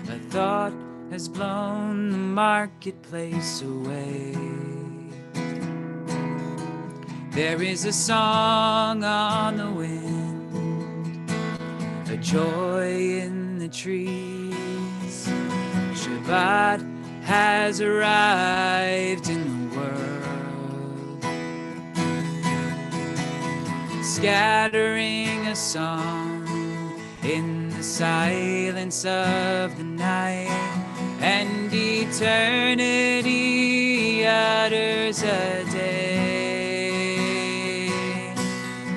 A thought has blown the marketplace away. There is a song on the wind, a joy in the trees. Shabbat has arrived in the world, scattering a song in the silence of the night, and eternity utters a day,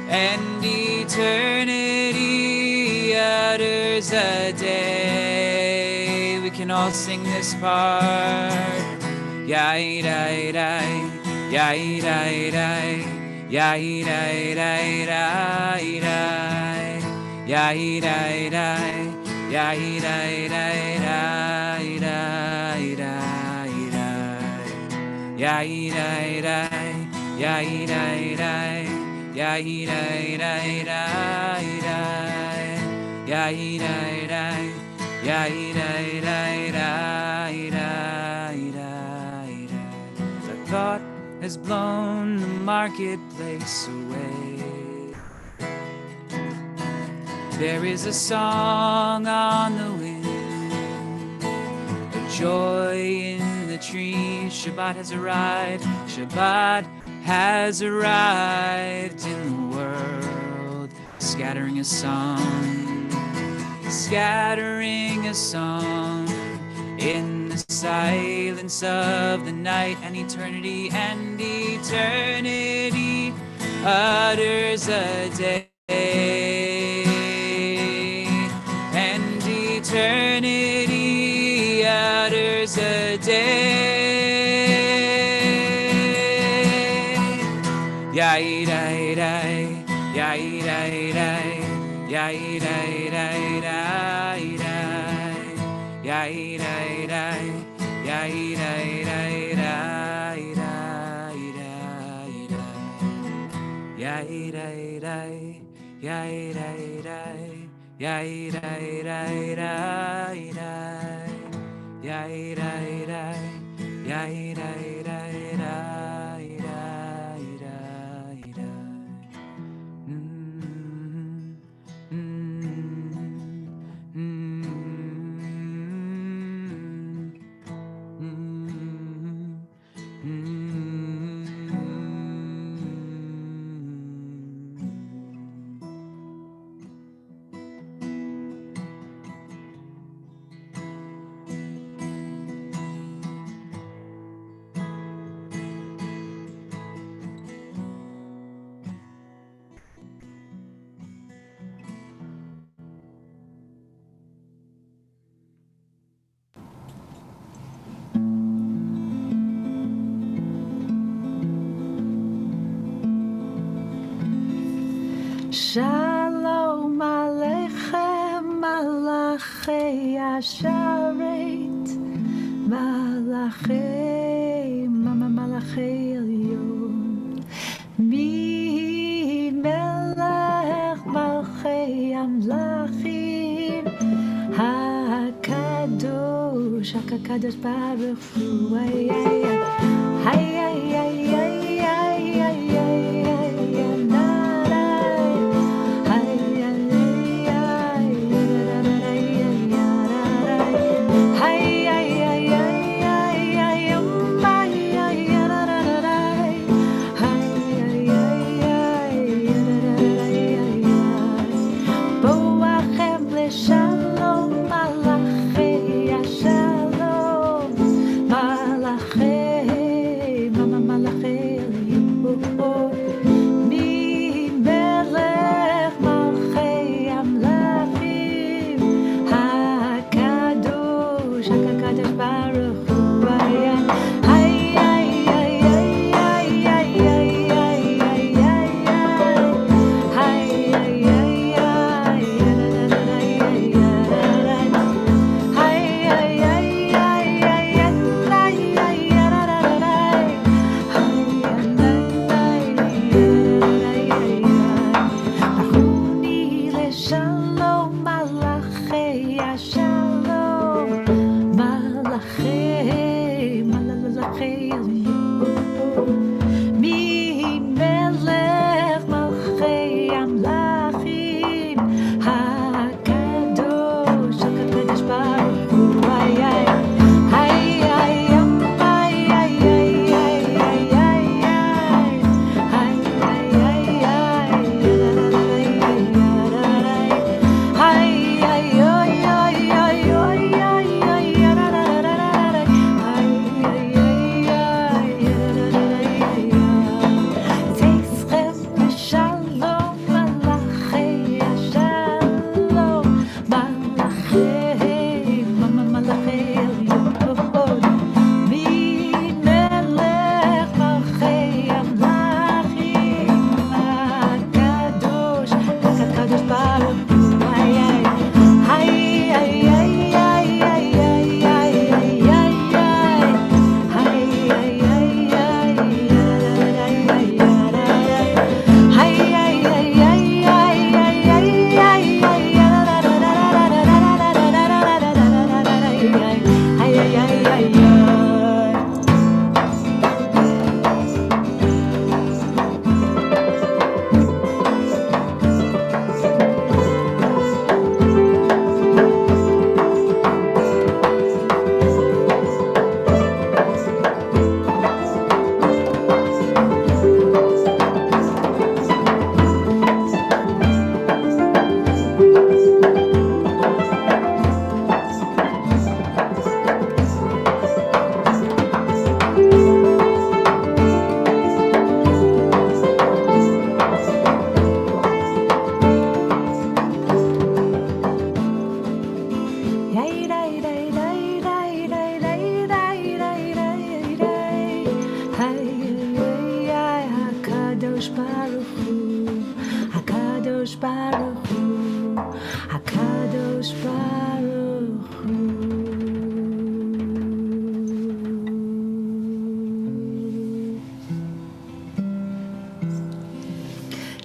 and eternity utters a day. We can all sing this part. Ya-dai-dai, ya-dai-dai, ya-dai-dai-dai-dai, ya-dai-dai, ya-dai-dai-dai-dai, ya-dai-dai, ya-dai-dai, ya-dai-dai-dai-dai, ya-dai-dai, the thought has blown the marketplace away. There is a song on the wind, a joy in the trees. Shabbat has arrived, Shabbat has arrived in the world, scattering a song, scattering a song in the silence of the night, and eternity utters a day, and eternity utters a day. Ya-dai-dai, ya-dai-dai, ya-dai-dai-dai-dai, ya-dai-dai, ya-dai-dai-dai-dai, ya-dai-dai, ya-dai-dai, ya-dai-dai-dai-dai, ya-dai-dai, ya-dai-dai-dai-dai. Shalom Aleichem Malachei Asharet Malachei Malachei Elyon Mi Melech Malchei Amlachim HaKadosh HaKadosh Baruch Hu Hay Malachei Baruch Hu, HaKadosh Baruch Hu.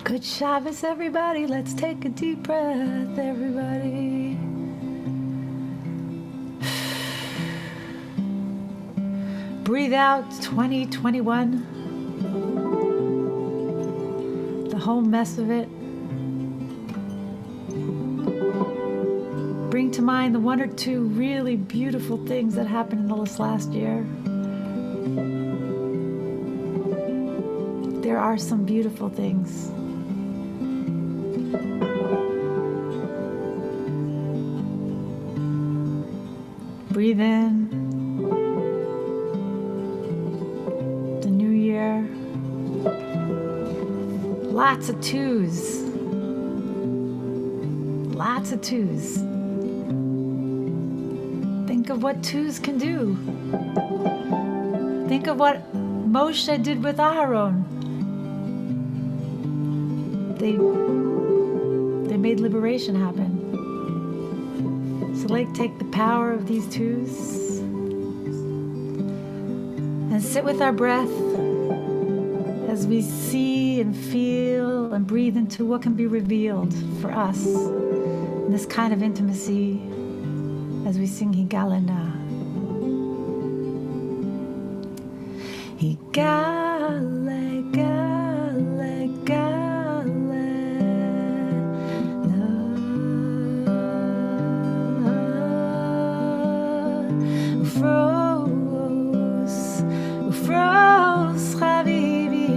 Good Shabbos, everybody. Let's take a deep breath, everybody. Breathe out 2021. The whole mess of it. Bring to mind the one or two really beautiful things that happened in this last year. There are some beautiful things. Breathe in the new year. Lots of twos. Lots of twos. Think of what twos can do. Think of what Moshe did with Aharon. They made liberation happen. So take the power of these twos and sit with our breath as we see and feel and breathe into what can be revealed for us in this kind of intimacy as we sing Higalena. Higale, gale, gale. Froze, Habibi,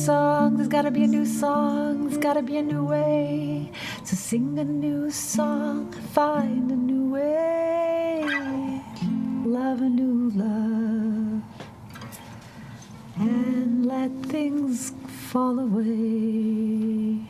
song. There's gotta be a new song. There's gotta be a new way. So sing a new song. Find a new way. Love a new love. let things fall away.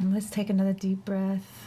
And let's take another deep breath.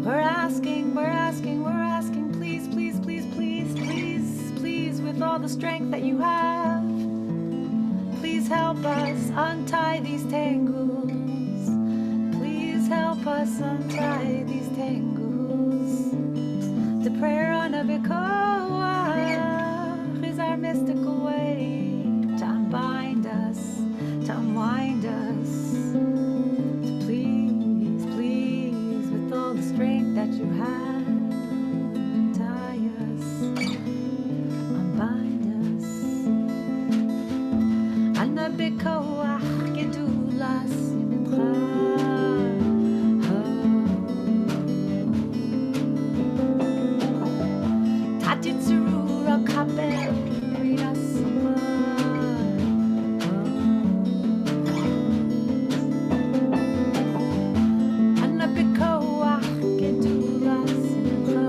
We're asking, please, please, please, please, please, please, with all the strength that you have, please help us untie these tangles. Please help us untie these tangles. The prayer on a Bikoah is our mystical way to unbind us, to unwind us. To please, please, with all the strength that you have, untie us, unbind us. Ana Bikoah gedulas mincha. Tatitzurura kabel rirasama. Ana Bikoah gedulas mincha.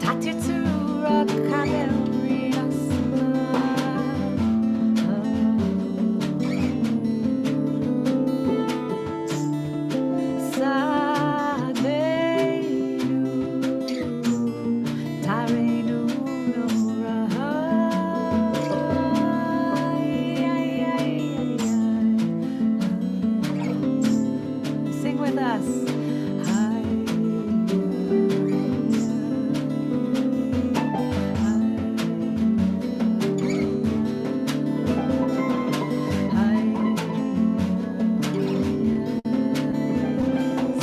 Tatitzurura kabel rirasama. Sing with us.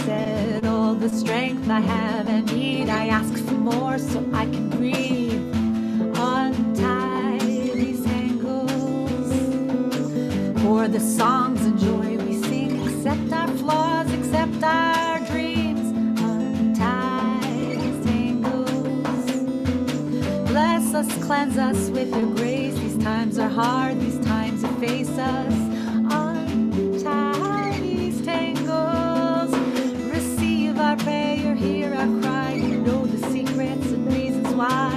Said all the strength I have and need, I ask for more so I can breathe. Untie these tangles for the songs and joy we sing. Accept our flaws, accept our dreams. Untie these tangles. Bless us, cleanse us with your grace. These times are hard, these times you face us. Untie these tangles. Receive our prayer, hear our cry. You know the secrets and reasons why.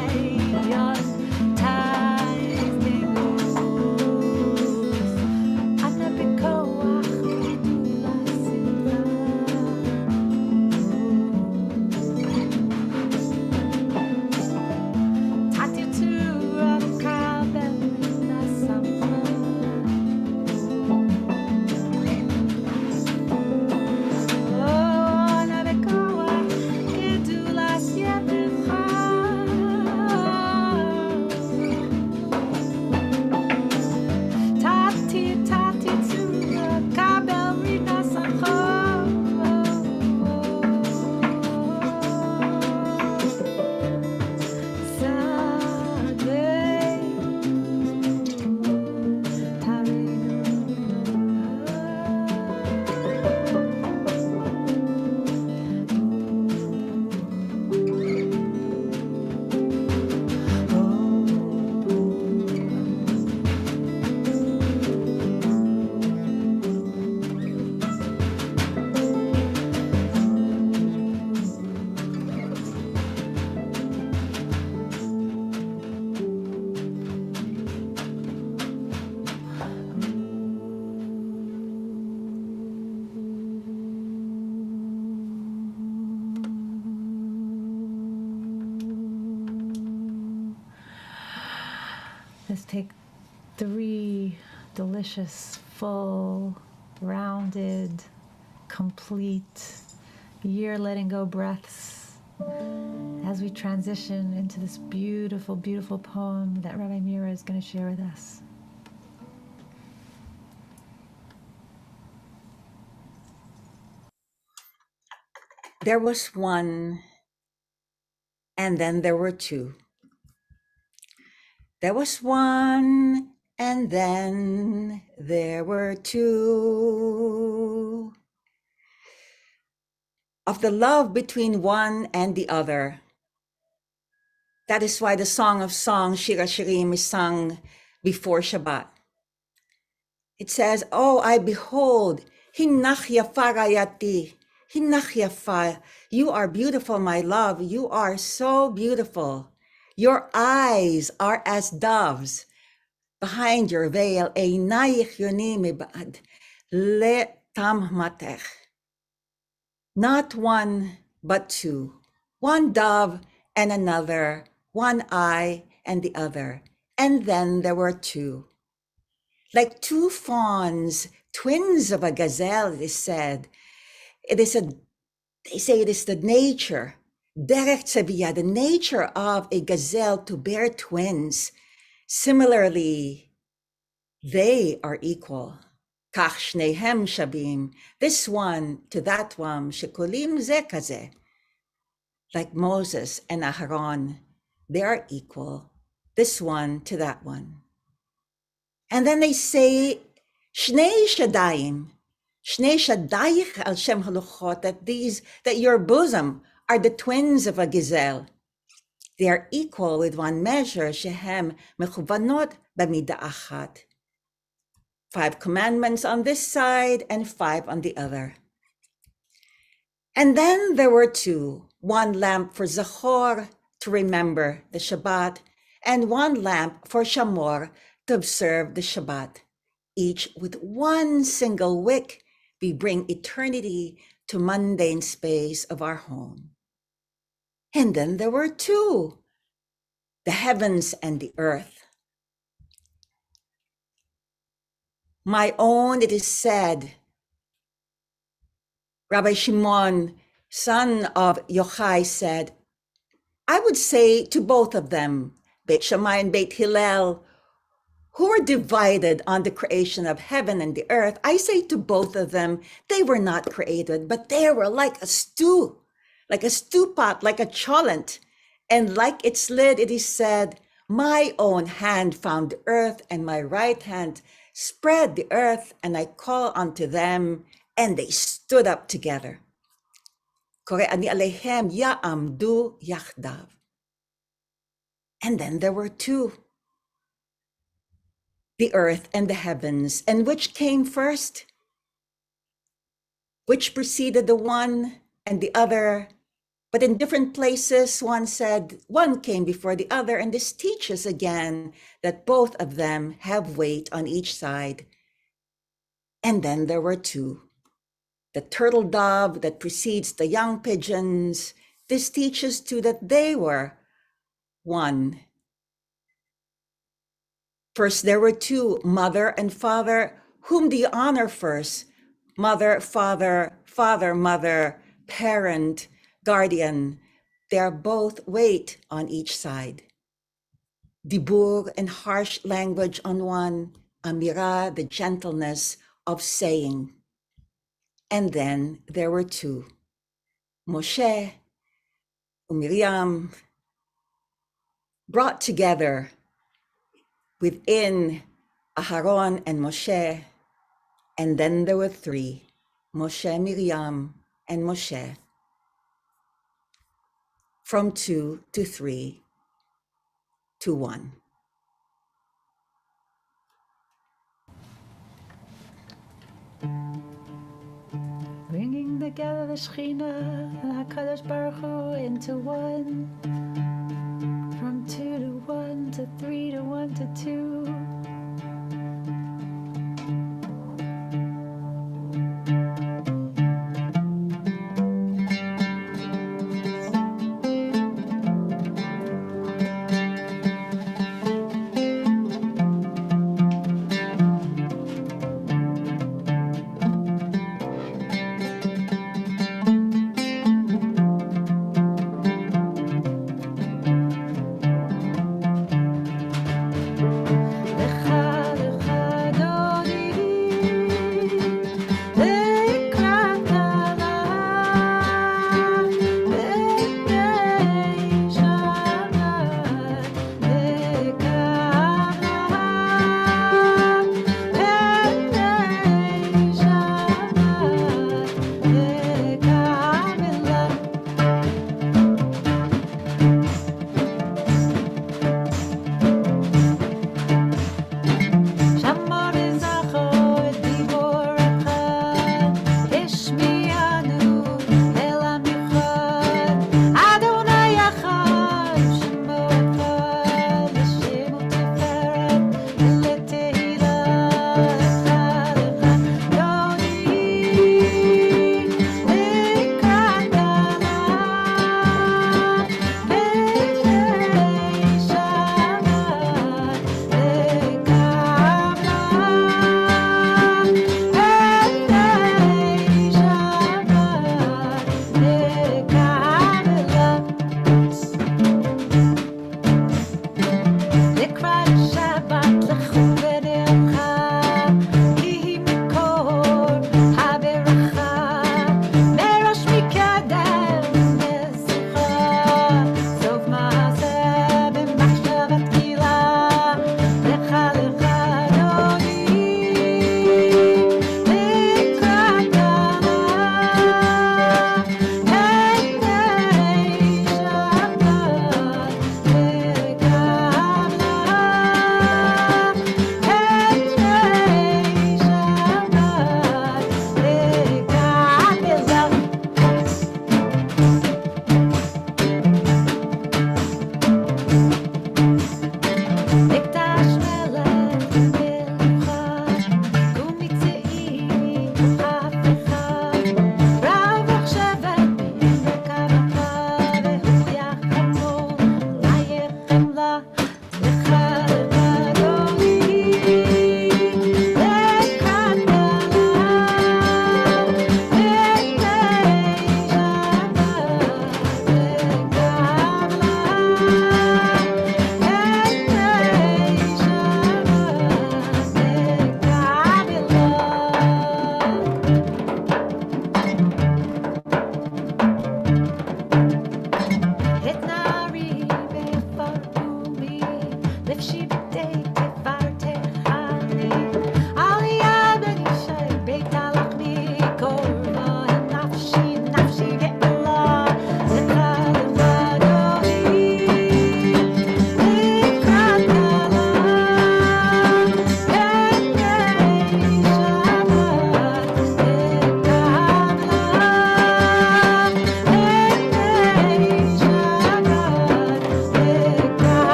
Untie these tangles. Ana Bikoah gedulas mincha. Tatitzurura kabel rirasama. Ana Bikoah gedulas mincha. Tatitzurura kabel rirasama. Let's take 3 delicious, full, rounded, complete year letting go breaths as we transition into this beautiful, beautiful poem that Rabbi Mira is going to share with us. There was one, and then there were two. There was one, and then there were two. Of the love between one and the other. That is why the Song of Songs, Shir HaShirim, is sung before Shabbat. It says, oh, I behold, Hinach Yafa Rayati, Hinach yafa. You are beautiful, my love. You are so beautiful. Your eyes are as doves. Behind your veil, einayich yoni mibad. Le tammatech. Not one, but two. One dove and another, one eye and the other. And then there were two. Like two fawns, twins of a gazelle, it is said. They say it is the nature, derech tzaviyah, the nature of a gazelle to bear twins. Similarly, they are equal. Kach shnehem shabim, this one to that one, shekulim ze kazeh. Like Moses and Aharon, they are equal, this one to that one. And then they say, Shnei Shadayim, Shnei Shadayich al Shem Haluchot, that your bosom are the twins of a gazelle. They are equal with one measure, Shehem Mechuvanot Bamida Achat. 5 commandments on this side and 5 on the other. And then there were 2, one lamp for Zachor, to remember the Shabbat, and one lamp for Shamor, to observe the Shabbat. Each with one single wick, we bring eternity to mundane space of our home. And then there were 2, the heavens and the earth. My own, it is said, Rabbi Shimon, son of Yochai, said, I would say to both of them, Beit Shammai and Beit Hillel, who were divided on the creation of heaven and the earth, I say to both of them, they were not created, but they were like a stew pot, like a cholent. And like its lid, it is said, my own hand found the earth, and my right hand spread the earth, and I call unto them, and they stood up together. Kore'ani alehem ya'amdu yachdav. And then there were 2, the earth and the heavens. And which came first? Which preceded the one and the other? But in different places, one said one came before the other. And this teaches again that both of them have weight on each side. And then there were 2. The turtle dove that precedes the young pigeons. This teaches too that they were one. First, there were 2, mother and father. Whom do you honor first? Mother, father, father, mother, parent, guardian. They are both weight on each side. Dibur and harsh language on one. Amira, the gentleness of saying. And then there were 2, Moshe and Miriam, brought together within Aharon and Moshe. And then there were 3, Moshe, Miriam, and Moshe. From 2 to 3 to 1. Bringing together the Shekhinah and HaKadosh Baruch Hu into one. From 2 to 1 to 3 to 1 to 2.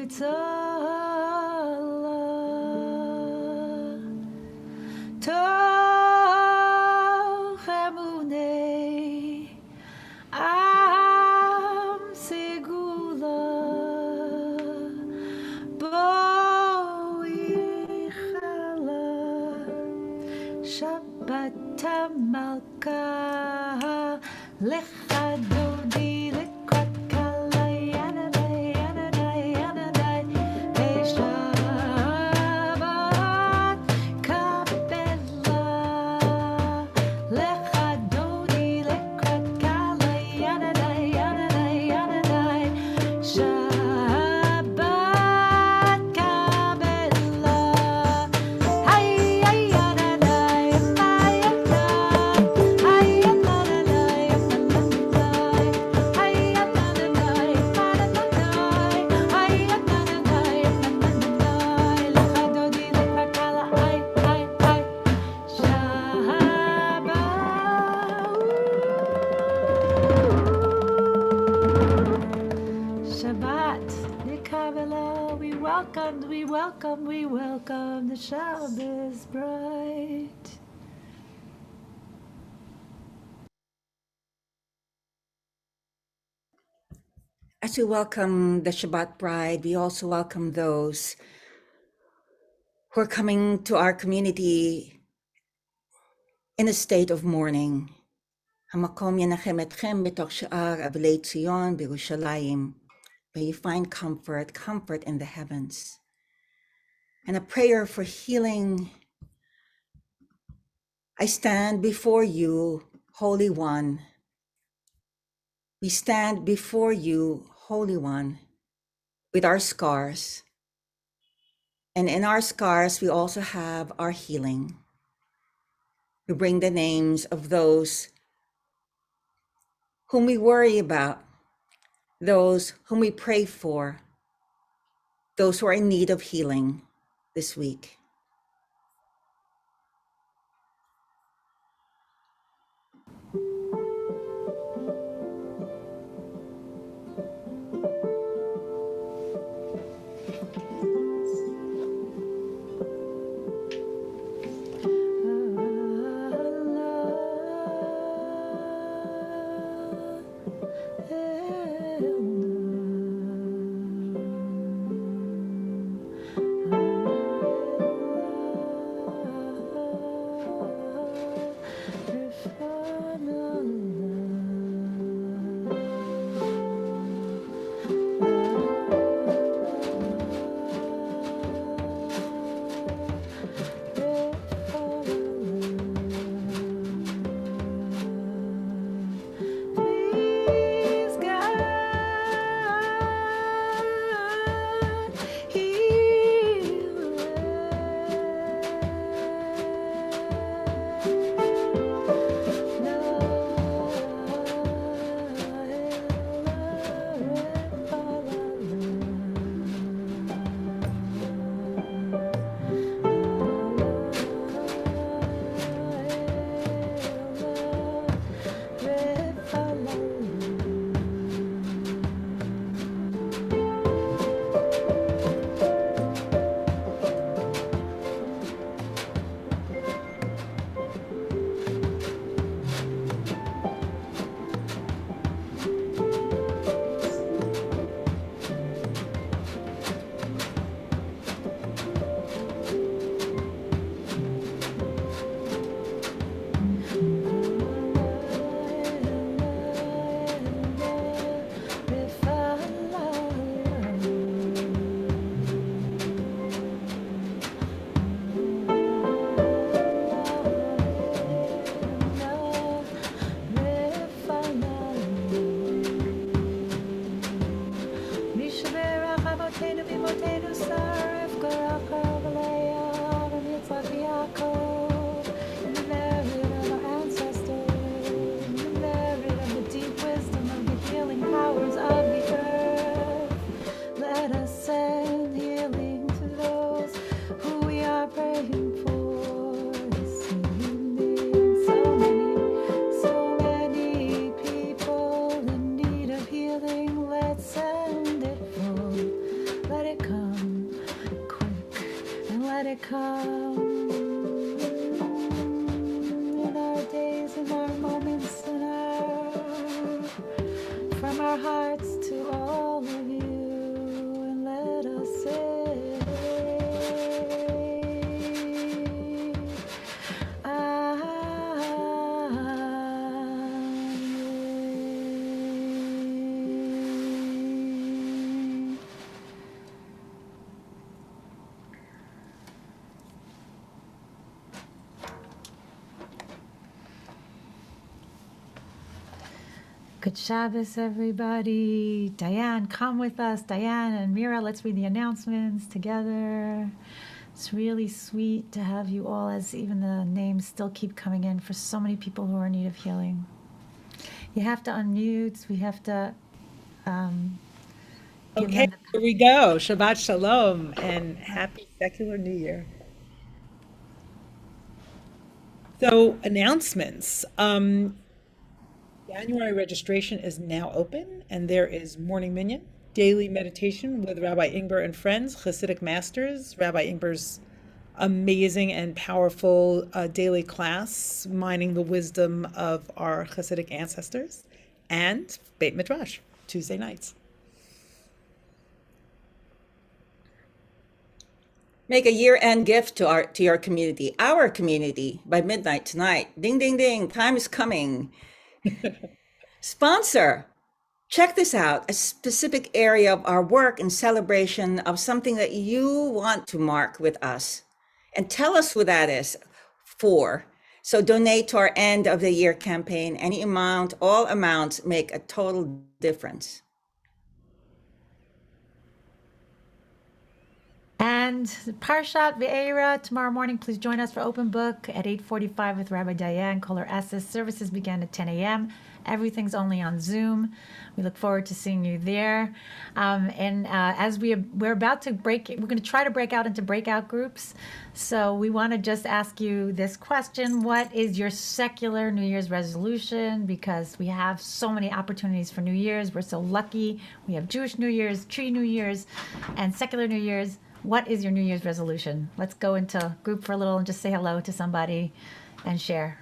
Toch emunei am segula bo ichala Shabbat malka lecha dodi lekrat kala yanadai yanadai yanadai hey Shabbat kabela lecha dodi lekrat kala yanadai yanadai yanadai Shabbat kabela hay hay yanadai hay hay yanadai hay yanadai hay yanadai lecha dodi lekrat kala hay hay hay Shabbat, Nikavela, we welcome the Shabbos bright. As we welcome the Shabbat bride, we also welcome those who are coming to our community in a state of mourning. Hamakom yanachem etchem b'toch she'ar avilei Tzion b'Yerushalayim. May you find comfort in the heavens. And a prayer for healing. I stand before you, Holy One. We stand before you, Holy One, with our scars. And in our scars, we also have our healing. We bring the names of those whom we worry about, those whom we pray for, those who are in need of healing this week. Let it come quick and let it come in our days, in our moments, from our hearts to all of you, and let us say, Good Shabbos, everybody. Diane, come with us. Diane and Mira, let's read the announcements together. It's really sweet to have you all, as even the names still keep coming in for so many people who are in need of healing. You have to unmute. We have to give Okay, them the... here we go. Shabbat Shalom and happy secular New Year. So, announcements. January registration is now open, and there is morning minyan, daily meditation with Rabbi Ingber and friends, Hasidic masters, Rabbi Ingber's amazing and powerful daily class, mining the wisdom of our Hasidic ancestors, and Beit Midrash, Tuesday nights. Make a year-end gift to your community, our community, by midnight tonight. Ding, ding, ding. Time is coming. Sponsor. Check this out, a specific area of our work in celebration of something that you want to mark with us. And tell us what that is for. So donate to our end of the year campaign. Any amount, all amounts make a total difference. And Parshat Ve'era, tomorrow morning, please join us for Open Book at 8:45 with Rabbi Diane. Kohler Esses. Services begin at 10 a.m. Everything's only on Zoom. We look forward to seeing you there. As we're about to break, we're going to try to break out into breakout groups. So we want to just ask you this question: what is your secular New Year's resolution? Because we have so many opportunities for New Year's. We're so lucky. We have Jewish New Year's, Tree New Year's, and secular New Year's. What is your New Year's resolution? Let's go into group for a little and just say hello to somebody and share.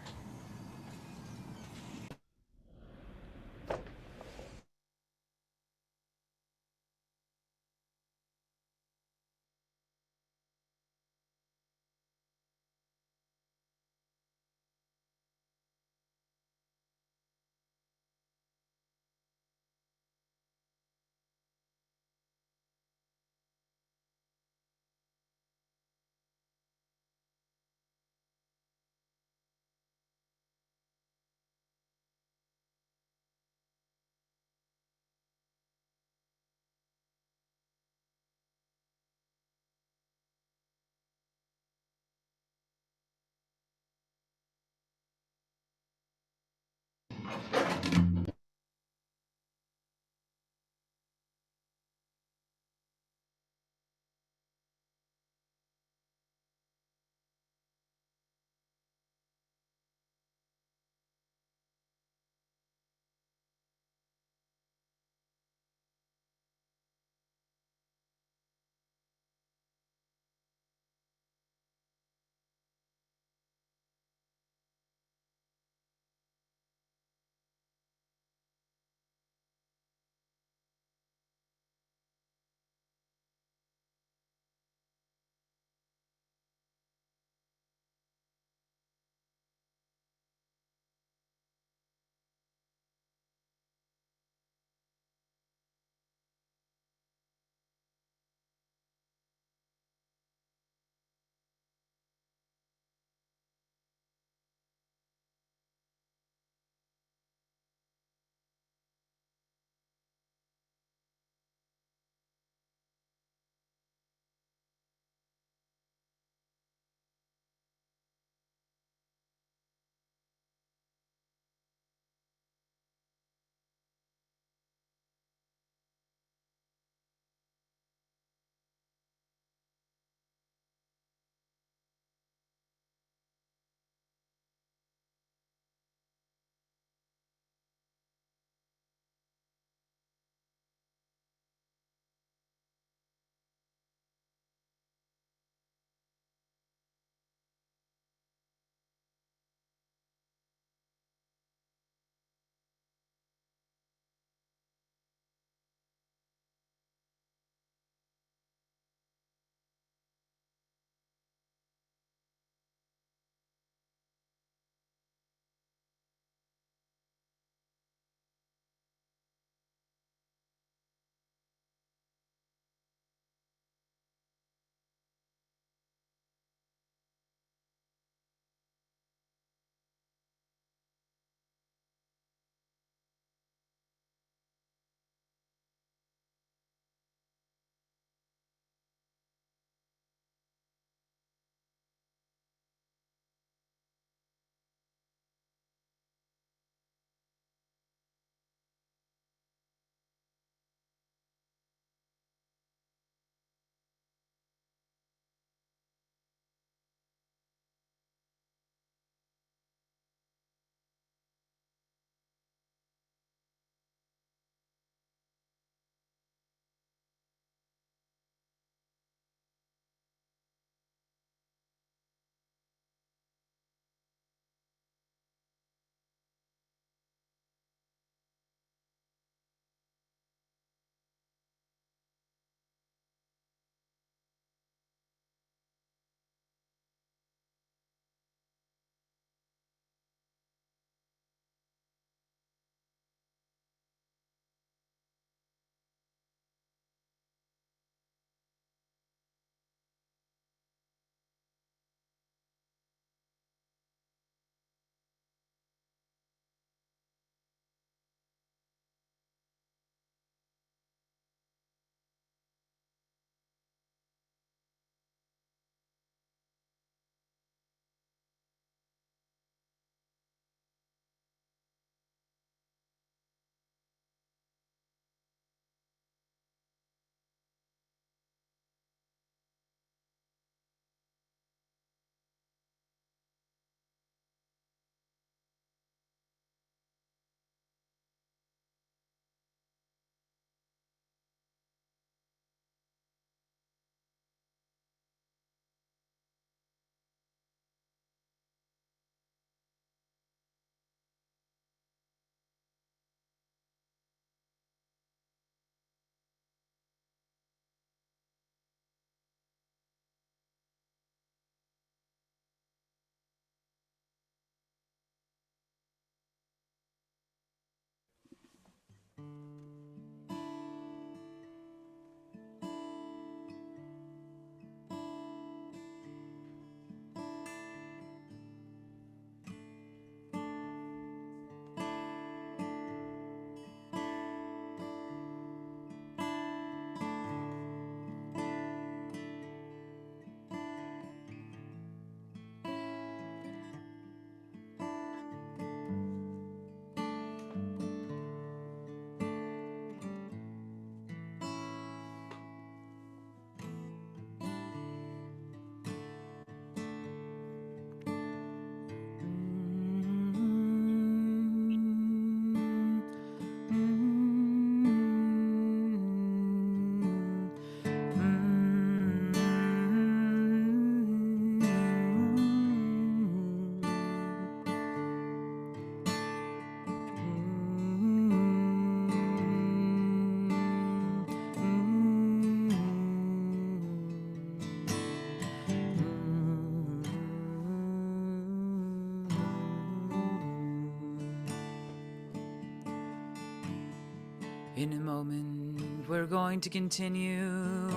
In a moment, we're going to continue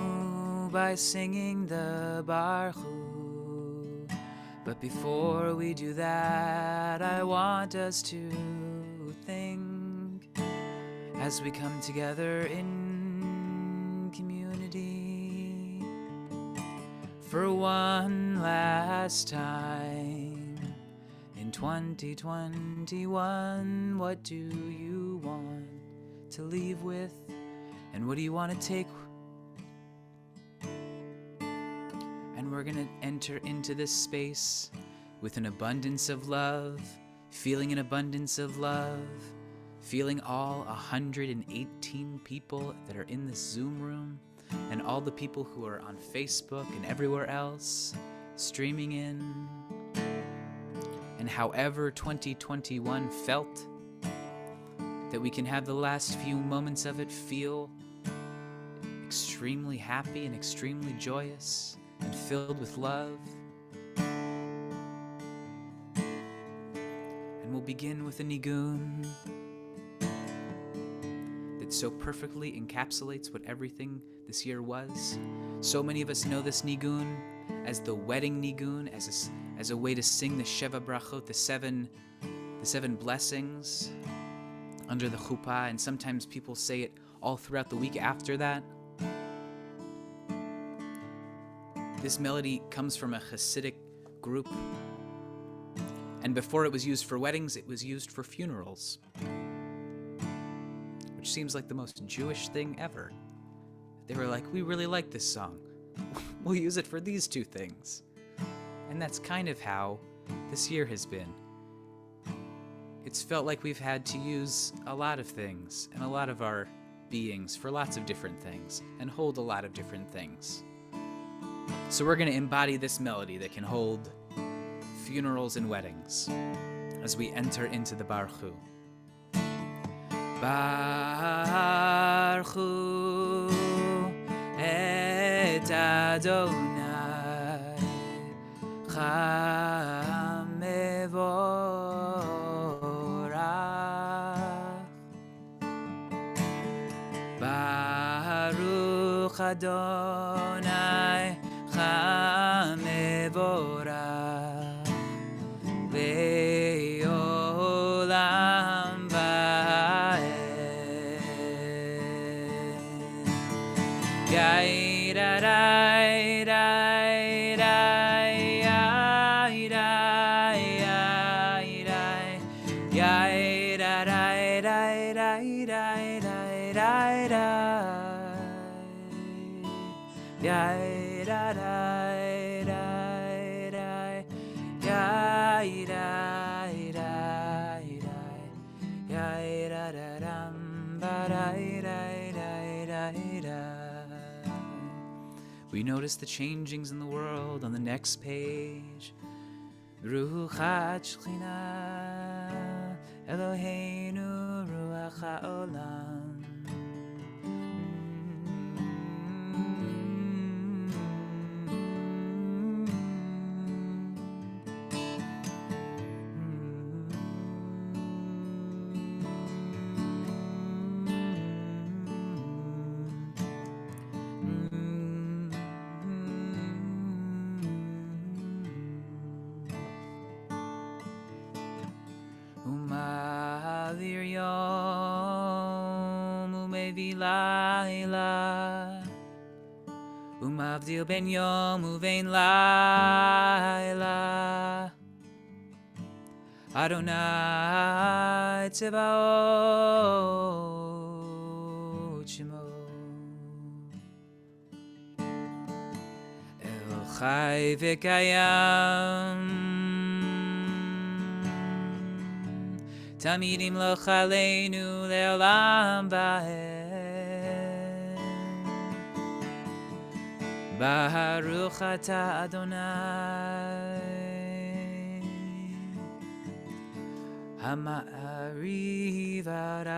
by singing the Baruch Hu. But before we do that, I want us to think as we come together in community for one last time. In 2021, what do you want to leave with, and what do you want to take? And we're gonna enter into this space with an abundance of love, feeling an abundance of love, feeling all 118 people that are in this Zoom room, and all the people who are on Facebook and everywhere else streaming in. And however 2021 felt, that we can have the last few moments of it feel extremely happy and extremely joyous and filled with love. And we'll begin with a nigun that so perfectly encapsulates what everything this year was. So many of us know this nigun as the wedding nigun, as a way to sing the Sheva Brachot, the seven blessings under the chuppah, and sometimes people say it all throughout the week after that. This melody comes from a Hasidic group, and before it was used for weddings, it was used for funerals, which seems like the most Jewish thing ever. They were like, we really like this song. We'll use it for these two things. And that's kind of how this year has been. It's felt like we've had to use a lot of things and a lot of our beings for lots of different things and hold a lot of different things. So we're going to embody this melody that can hold funerals and weddings as we enter into the Baruch Hu. Baruch Hu et Adonai Cham Baruch Adonai Cham Mevorach Le'olam Va'ed Yai da dai dai dai yai dai yai dai yai da dai dai dai dai dai dai dai yai da dai dai dai yai dai dai dai yai da da dam ba dai dai dai dai dai. We notice the changings in the world on the next page. Ruchat Shechina Eloheinu Ruach HaOlam. Umalir yom umevi laila umavdil ben yom uvein laila Adonai tzevaot shemo El chai v'kayam Tamidim lochaleinu le'olam va'ed Baruch ata Adonai Ha'ma'ariv ha'ravim.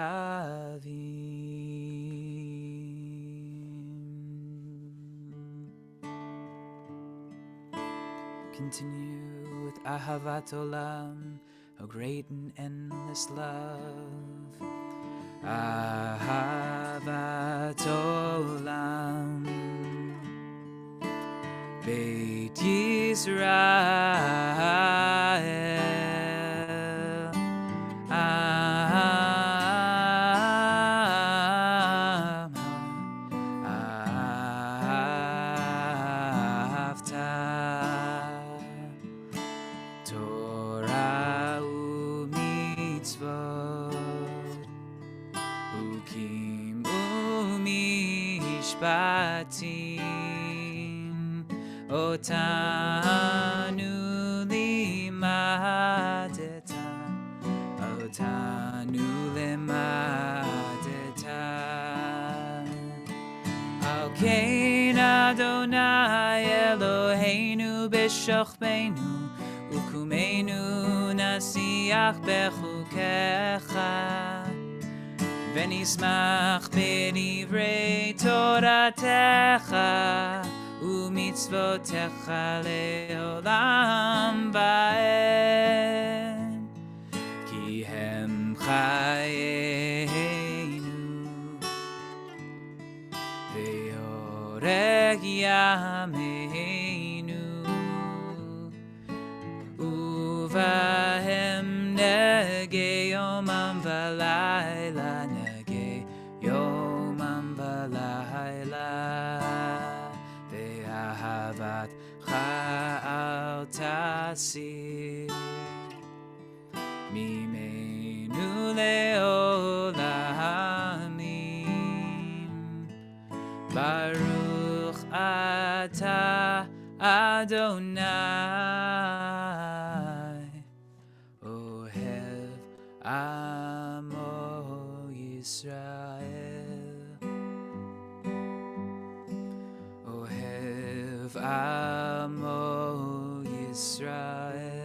Continue with Ahavat Olam, a great and endless love. Ahavat Olam Beit Yisrael Ahavta Torah u'mitzvot Ukim u'mishpatim Otanu limadeta Otanu limadeta Al kein Adonai Eloheinu b'shochbeinu Ukumenu nasiach bechukecha V'nismach b'divrei Toratecha U'mitzvotecha le'olam va'ed Ki hem chayeinu Ve'oreg yameinu Uvahem nege yomam v'layla Nege yomam v'layla Ve'ahavat cha'al tasir Mimenu le'olamim Baruch atah Adonai Ohev Amo Yisrael Ohev Amo Yisrael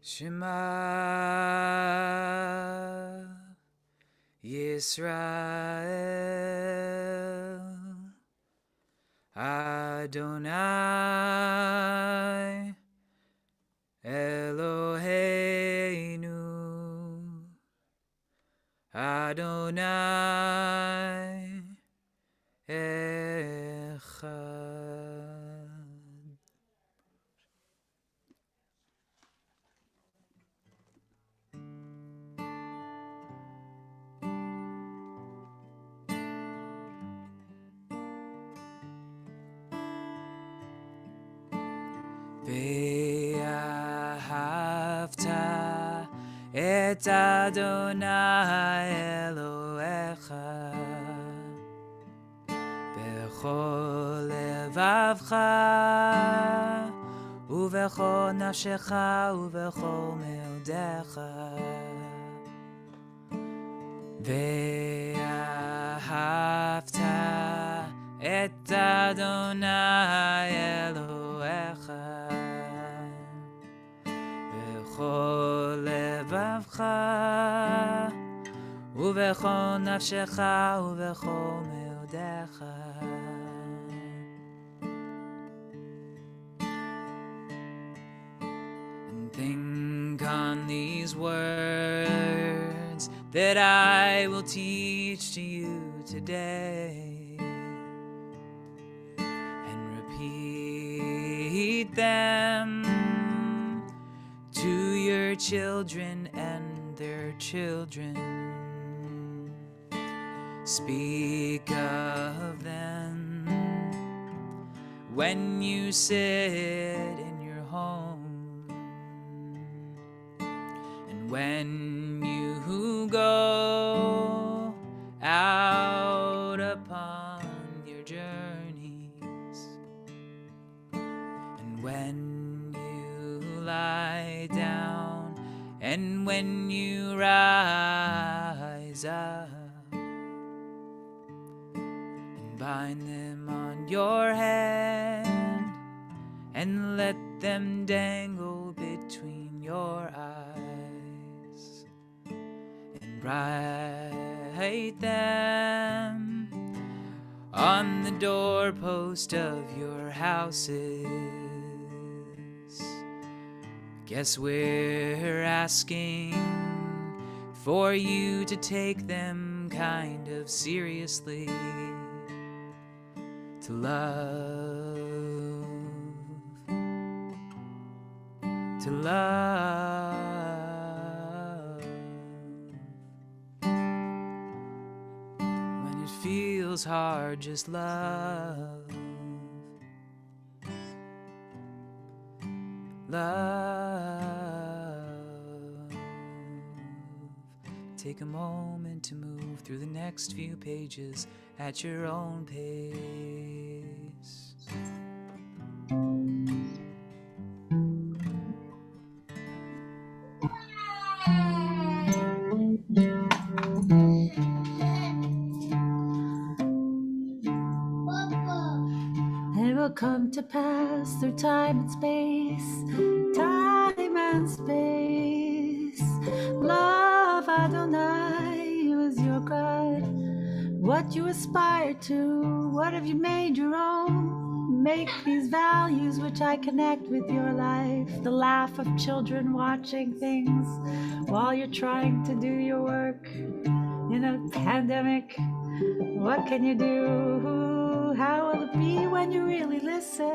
Shema Yisrael Adonai Eloheinu Adonai Echad. Ve'ahavta et Adonai Elohecha bechol levavcha uvechol nafshecha uvechol meodecha Ve'ahavta et Adonai Elohecha bechol levavcha uvechol nafshecha uvechol meodecha And think on these words that I will teach to you today and repeat them to your children and their children. Speak of them when you sit in your home and when you go out upon your journeys and when you lie down and when you rise up and bind them on your hand and let them dangle between your eyes and write hate them on the doorpost of your houses. Guess we're asking for you to take them kind of seriously, to love, to love. When it feels hard, just love. Love. Take a moment to move through the next few pages at your own pace. It will come to pass through time and space, time and space. Love Adonai, who is your God. What you aspire to, what have you made your own? Make these values which I connect with your life. The laugh of children watching things while you're trying to do your work in a pandemic. What can you do? How will it be when you really listen?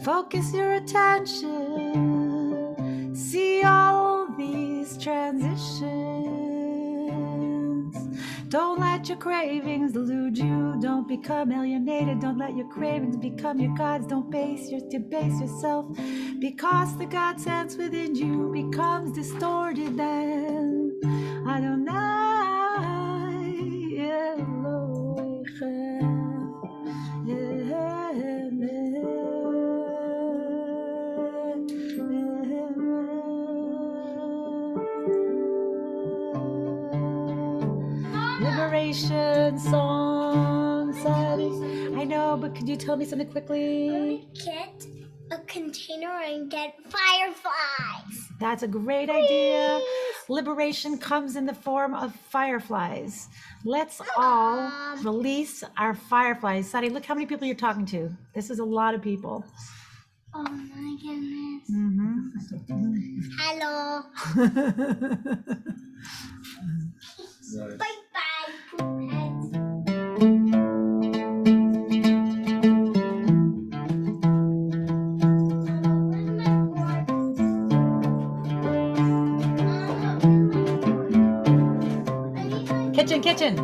Focus your attention. See all these transitions. Don't let your cravings delude you. Don't become alienated. Don't let your cravings become your gods. Don't debase yourself, because the God sense within you becomes distorted then. Adonai Elohechem. Liberation song, Sadie. I know, but could you tell me something quickly? Get a container and get fireflies. That's a great idea. Liberation comes in the form of fireflies. Let's all release our fireflies. Sadie, look how many people you're talking to. This is a lot of people. Oh my goodness. Mm-hmm. Hello. Bye bye, poop heads. Kitchen.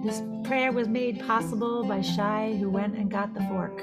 This prayer was made possible by Shai, who went and got the fork.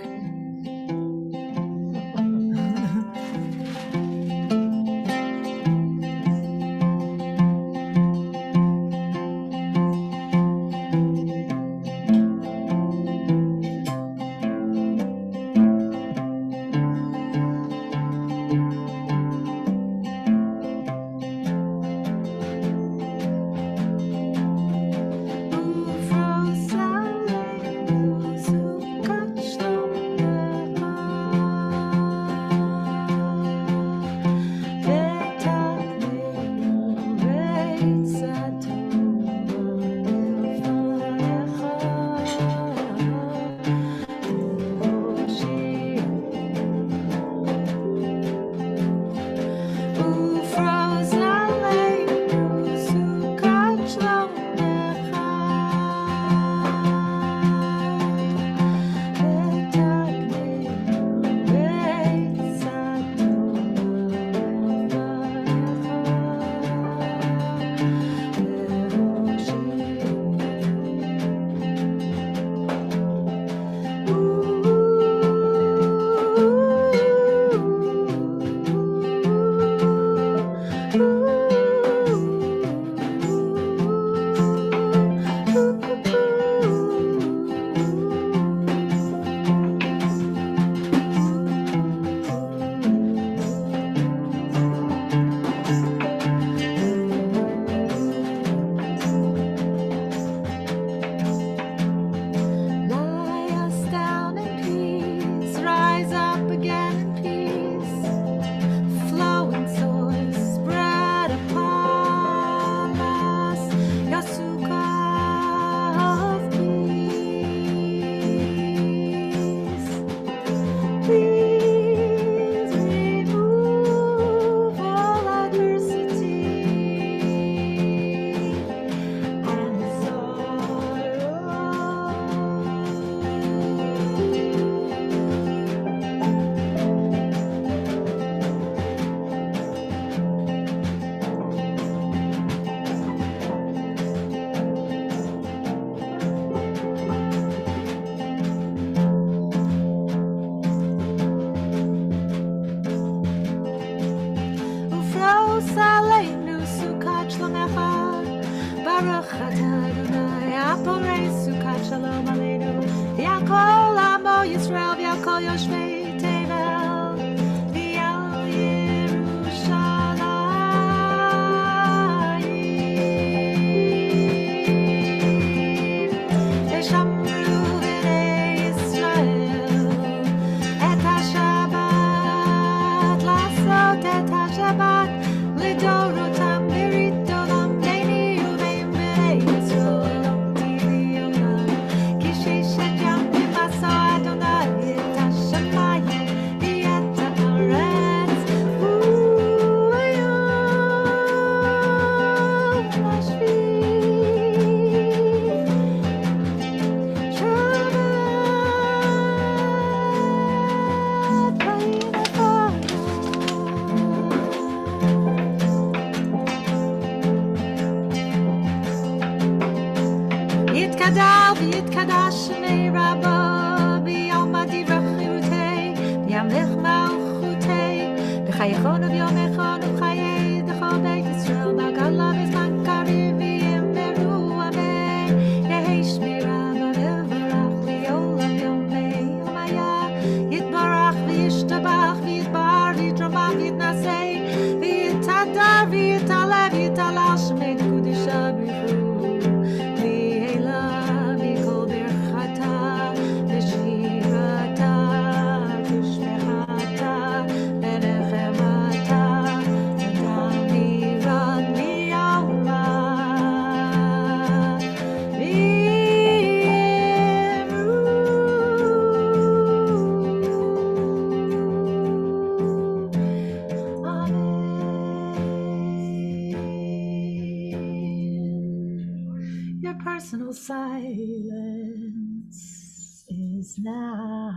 Personal silence is now.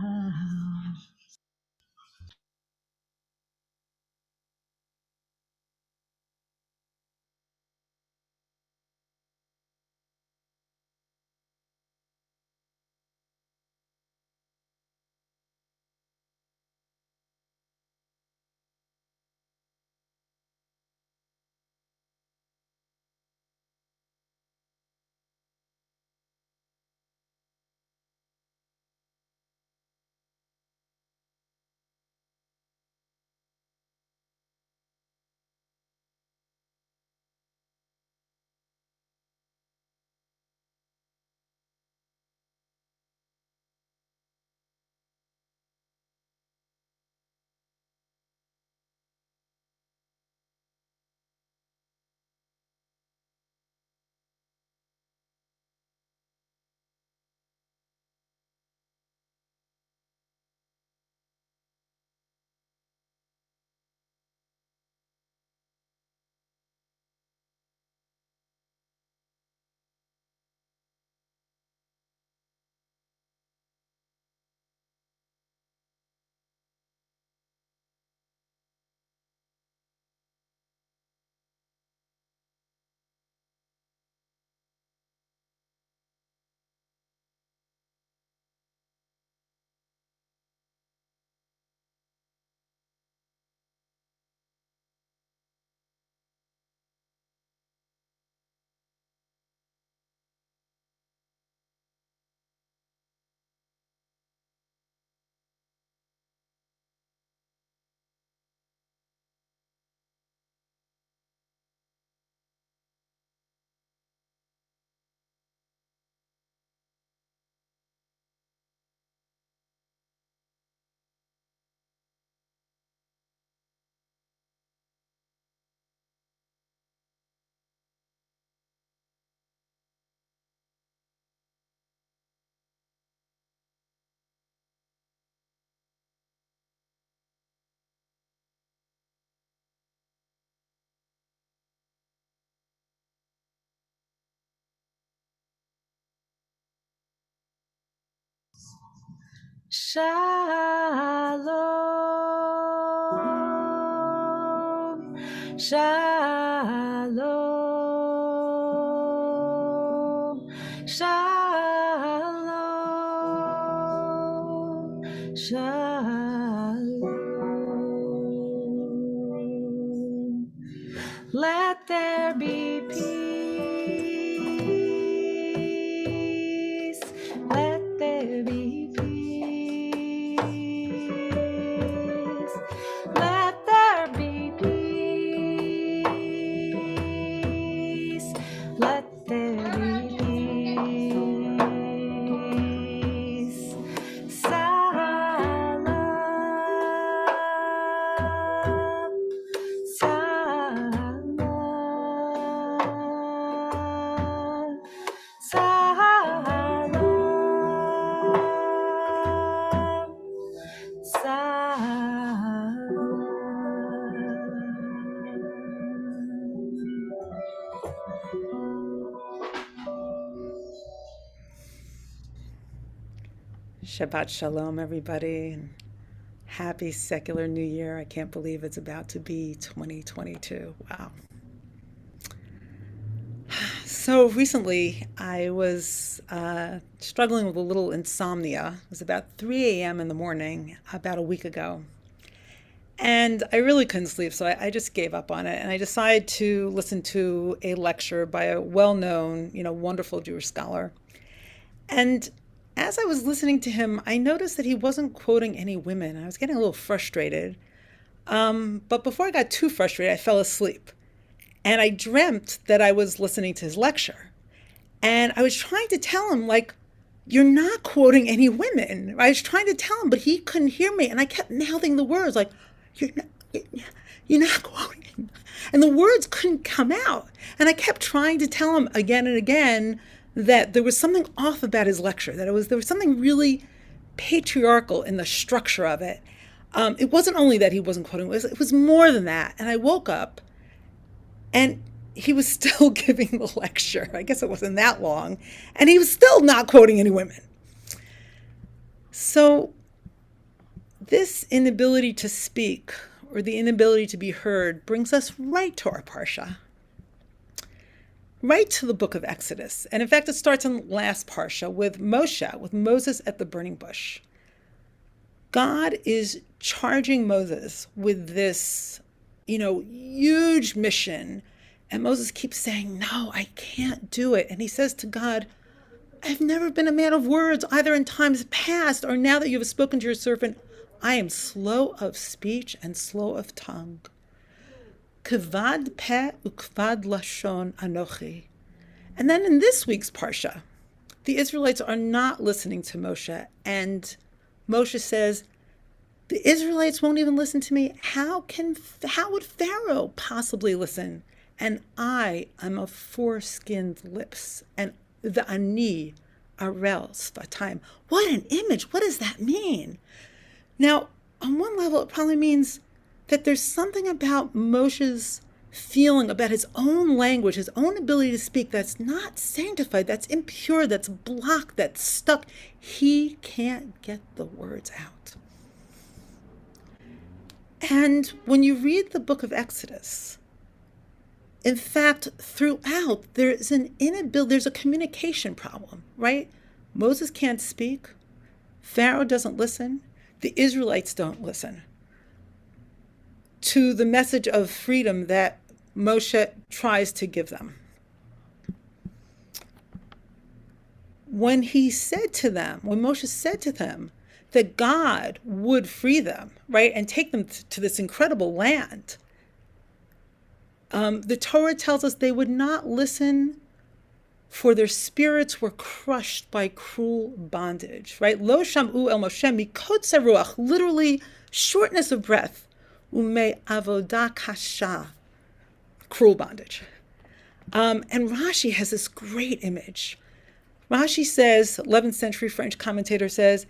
Shalom, shalom, shalom, shalom. Let there be peace. Let there be peace. Let there be peace. Let there be peace. Salam. Salam. Salam. Shabbat Shalom, everybody, and happy secular New Year. I can't believe it's about to be 2022. Wow. So recently, I was struggling with a little insomnia. It was about 3 a.m. in the morning, about a week ago. And I really couldn't sleep, so I just gave up on it. And I decided to listen to a lecture by a well-known, wonderful Jewish scholar. And as I was listening to him, I noticed that he wasn't quoting any women. I was getting a little frustrated. But before I got too frustrated, I fell asleep. And I dreamt that I was listening to his lecture. And I was trying to tell him, you're not quoting any women. I was trying to tell him, but he couldn't hear me. And I kept mouthing the words, you're not quoting. And the words couldn't come out. And I kept trying to tell him again and again that there was something off about his lecture, that there was something really patriarchal in the structure of it. It wasn't only that he wasn't quoting, it was more than that. And I woke up and he was still giving the lecture. I guess it wasn't that long. And he was still not quoting any women. So this inability to speak, or the inability to be heard, brings us right to our Parsha. Right to the book of Exodus. And in fact, it starts in the last Parsha with Moshe, with Moses at the burning bush. God is charging Moses with this, huge mission. And Moses keeps saying, no, I can't do it. And he says to God, I've never been a man of words, either in times past or now that you have spoken to your servant. I am slow of speech and slow of tongue. Kvad peh ukvad lashon anochi. And then in this week's Parsha, the Israelites are not listening to Moshe. And Moshe says, the Israelites won't even listen to me. How would Pharaoh possibly listen? And I am of four-skinned lips, and the ani arel sfatayim. What an image! What does that mean? Now, on one level, it probably means that there's something about Moshe's feeling about his own language, his own ability to speak, that's not sanctified, that's impure, that's blocked, that's stuck. He can't get the words out. And when you read the book of Exodus, in fact, throughout, there's a communication problem, right? Moses can't speak. Pharaoh doesn't listen. The Israelites don't listen to the message of freedom that Moshe tries to give them. When Moshe said to them that God would free them, right, and take them to this incredible land, the Torah tells us they would not listen, for their spirits were crushed by cruel bondage, right? Lo sham'u el Moshe mikotze ruach, literally shortness of breath, ume avodah kasha, cruel bondage. And Rashi has this great image. Rashi says, 11th century French commentator says,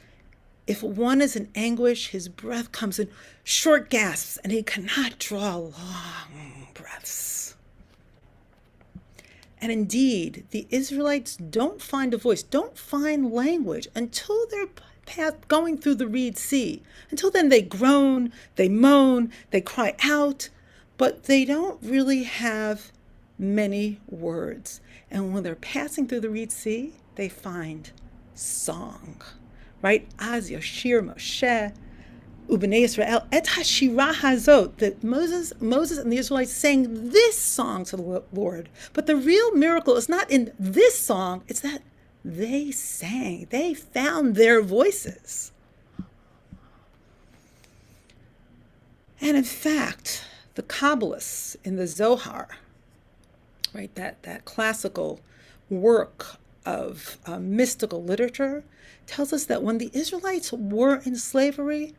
if one is in anguish, his breath comes in short gasps and he cannot draw long breaths. And indeed, the Israelites don't find a voice, don't find language until they're going through the Reed Sea. Until then, they groan, they moan, they cry out, but they don't really have many words. And when they're passing through the Reed Sea, they find song, right? Az Yashir Moshe Ubnei Israel et hashira hazot, that Moses and the Israelites sang this song to the Lord. But the real miracle is not in this song, it's that they sang. They found their voices. And in fact, the Kabbalists in the Zohar, right, that classical work of mystical literature, tells us that when the Israelites were in slavery,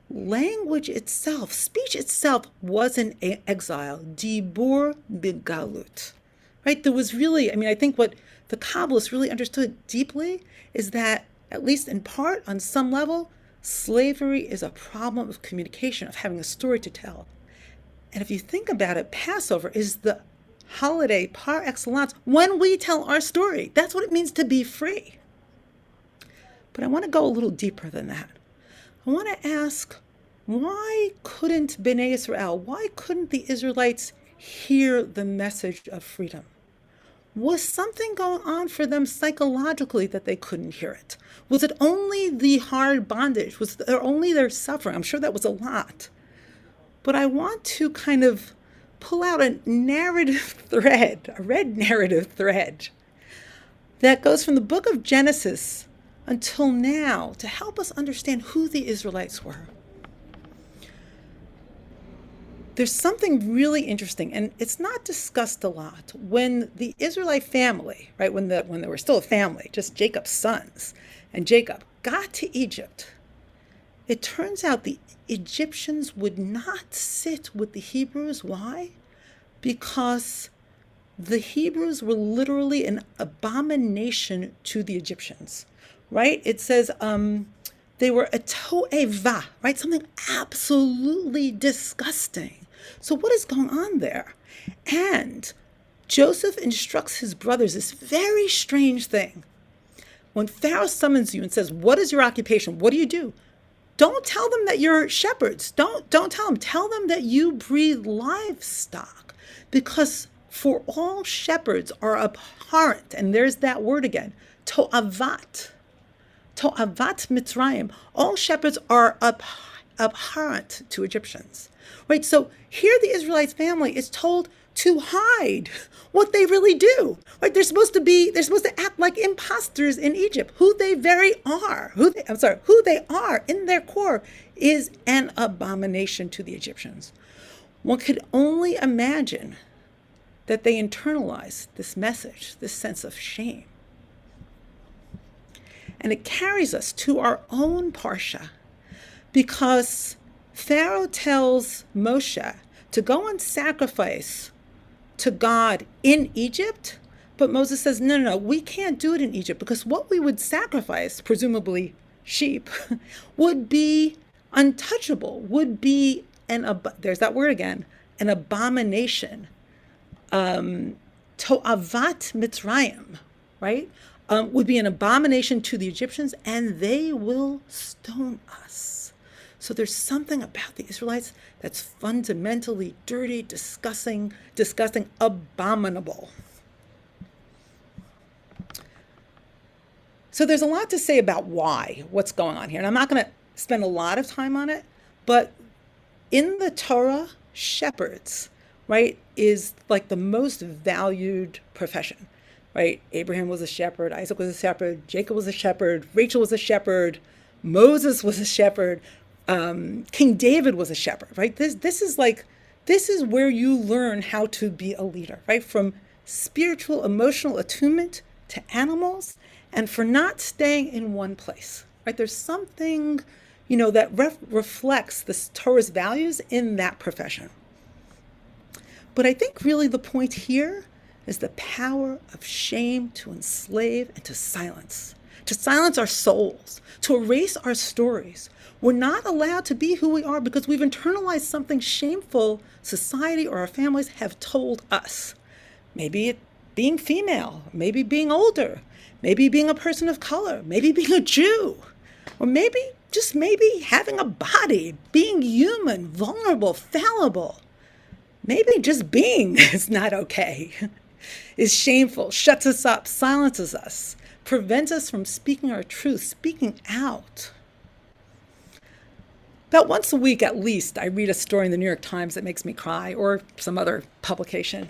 language itself, speech itself, was in exile. Dibur bigalut. Right? There was really, I think what the Kabbalists really understood deeply is that, at least in part, on some level, slavery is a problem of communication, of having a story to tell. And if you think about it, Passover is the holiday par excellence when we tell our story. That's what it means to be free. But I want to go a little deeper than that. I want to ask, why couldn't Bnei Israel, why couldn't the Israelites hear the message of freedom? Was something going on for them psychologically that they couldn't hear it? Was it only the hard bondage? Was it only their suffering? I'm sure that was a lot. But I want to kind of pull out a narrative thread, a red narrative thread, that goes from the book of Genesis until now to help us understand who the Israelites were. There's something really interesting, and it's not discussed a lot. When the Israelite family, right, when they were still a family, just Jacob's sons, and Jacob got to Egypt, it turns out the Egyptians would not sit with the Hebrews. Why? Because the Hebrews were literally an abomination to the Egyptians, right? It says they were a to'eva, right? Something absolutely disgusting. So what is going on there? And Joseph instructs his brothers this very strange thing. When Pharaoh summons you and says, what is your occupation? What do you do? Don't tell them that you're shepherds. Don't tell them. Tell them that you breed livestock, because for all shepherds are abhorrent, and there's that word again, to'avat Mitzrayim. All shepherds are abhorrent to Egyptians, right? So here the Israelites family is told to hide what they really do, right? They're supposed to act like imposters in Egypt. Who they are in their core is an abomination to the Egyptians. One could only imagine that they internalize this message, this sense of shame. And it carries us to our own parsha, because Pharaoh tells Moshe to go and sacrifice to God in Egypt, but Moses says, no, we can't do it in Egypt, because what we would sacrifice, presumably sheep, would be untouchable, would be there's that word again, an abomination. To'avat Mitzrayim, right? Would be an abomination to the Egyptians, and they will stone us. So there's something about the Israelites that's fundamentally dirty, disgusting, abominable. So there's a lot to say about what's going on here. And I'm not going to spend a lot of time on it, but in the Torah, shepherds, right, is like the most valued profession. Right? Abraham was a shepherd, Isaac was a shepherd, Jacob was a shepherd, Rachel was a shepherd, Moses was a shepherd, King David was a shepherd, right? This is where you learn how to be a leader, right? From spiritual, emotional attunement to animals, and for not staying in one place, right? There's something, that reflects the Torah's values in that profession. But I think really the point here is the power of shame to enslave and to silence our souls, to erase our stories. We're not allowed to be who we are because we've internalized something shameful society or our families have told us. Maybe it being female, maybe being older, maybe being a person of color, maybe being a Jew, Or maybe, just maybe, having a body, being human, vulnerable, fallible. Maybe just being is not okay, is shameful, shuts us up, silences us, prevents us from speaking our truth, speaking out. About once a week at least, I read a story in the New York Times that makes me cry, or some other publication.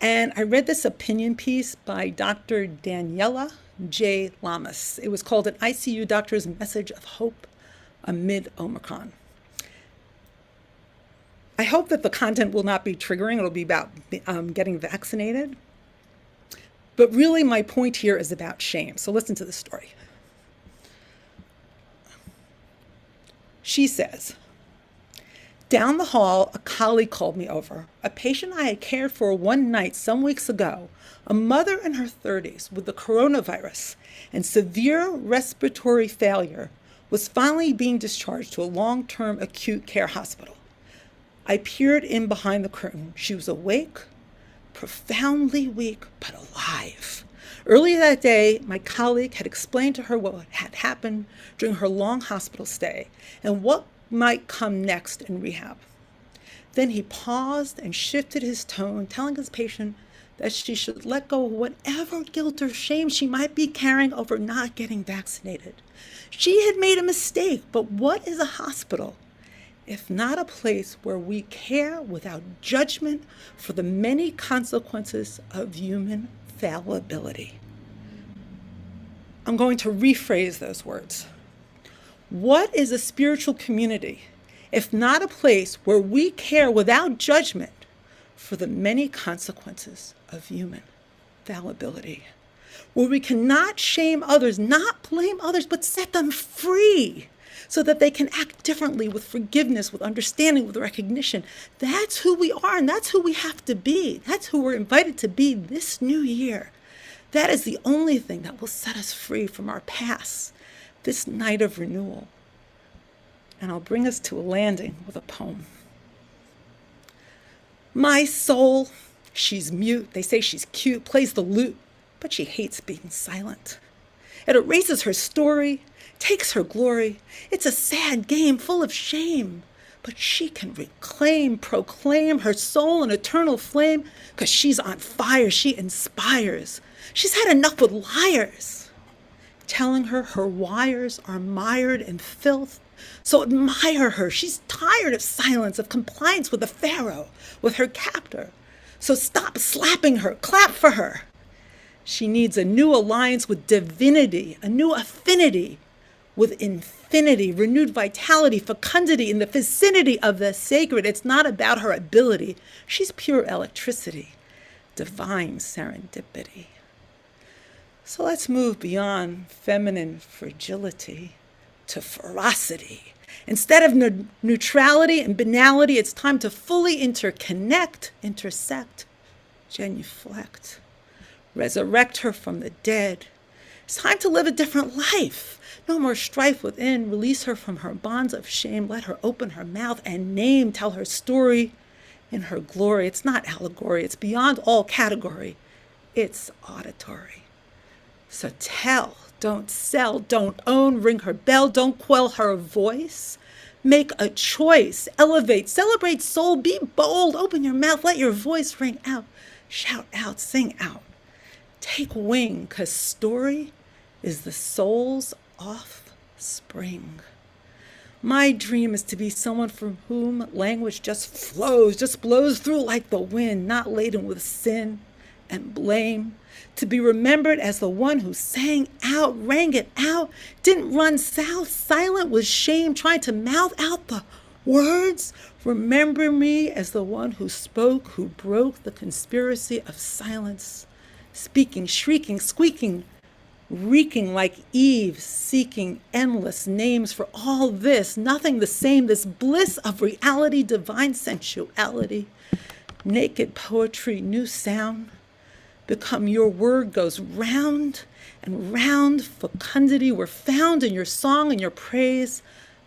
And I read this opinion piece by Dr. Daniela J. Lamas. It was called An ICU Doctor's Message of Hope Amid Omicron. I hope that the content will not be triggering. It'll be about getting vaccinated. But really, my point here is about shame. So listen to the story. She says, down the hall, a colleague called me over. A patient I had cared for one night some weeks ago, a mother in her 30s with the coronavirus and severe respiratory failure, was finally being discharged to a long-term acute care hospital. I peered in behind the curtain. She was awake, profoundly weak, but alive. Earlier that day, my colleague had explained to her what had happened during her long hospital stay and what might come next in rehab. Then he paused and shifted his tone, telling his patient that she should let go of whatever guilt or shame she might be carrying over not getting vaccinated. She had made a mistake, but what is a hospital if not a place where we care without judgment for the many consequences of human fallibility? I'm going to rephrase those words. What is a spiritual community if not a place where we care without judgment for the many consequences of human fallibility? Where we cannot shame others, not blame others, but set them free so that they can act differently with forgiveness, with understanding, with recognition. That's who we are, and that's who we have to be. That's who we're invited to be this new year. That is the only thing that will set us free from our past, this night of renewal. And I'll bring us to a landing with a poem. My soul, she's mute. They say she's cute, plays the lute, but she hates being silent. It erases her story, takes her glory. It's a sad game full of shame, but she can reclaim, proclaim her soul an eternal flame, because she's on fire, she inspires. She's had enough with liars, telling her wires are mired in filth. So admire her. She's tired of silence, of compliance with the Pharaoh, with her captor. So stop slapping her, clap for her. She needs a new alliance with divinity, a new affinity with infinity, renewed vitality, fecundity in the vicinity of the sacred. It's not about her ability. She's pure electricity, divine serendipity. So let's move beyond feminine fragility to ferocity. Instead of neutrality and banality, it's time to fully interconnect, intersect, genuflect, resurrect her from the dead. It's time to live a different life. No more strife within. Release her from her bonds of shame. Let her open her mouth and name, tell her story in her glory. It's not allegory. It's beyond all category. It's auditory. So tell, don't sell, don't own, ring her bell, don't quell her voice. Make a choice, elevate, celebrate soul, be bold, open your mouth, let your voice ring out, shout out, sing out. Take wing, 'cause story is the soul's offspring. My dream is to be someone from whom language just flows, just blows through like the wind, not laden with sin and blame. To be remembered as the one who sang out, rang it out, didn't run south, silent with shame, trying to mouth out the words. Remember me as the one who spoke, who broke the conspiracy of silence, speaking, shrieking, squeaking, reeking like Eve, seeking endless names for all this, nothing the same, this bliss of reality, divine sensuality, naked poetry, new sound. Become your word goes round and round. Fecundity were found in your song and your praise.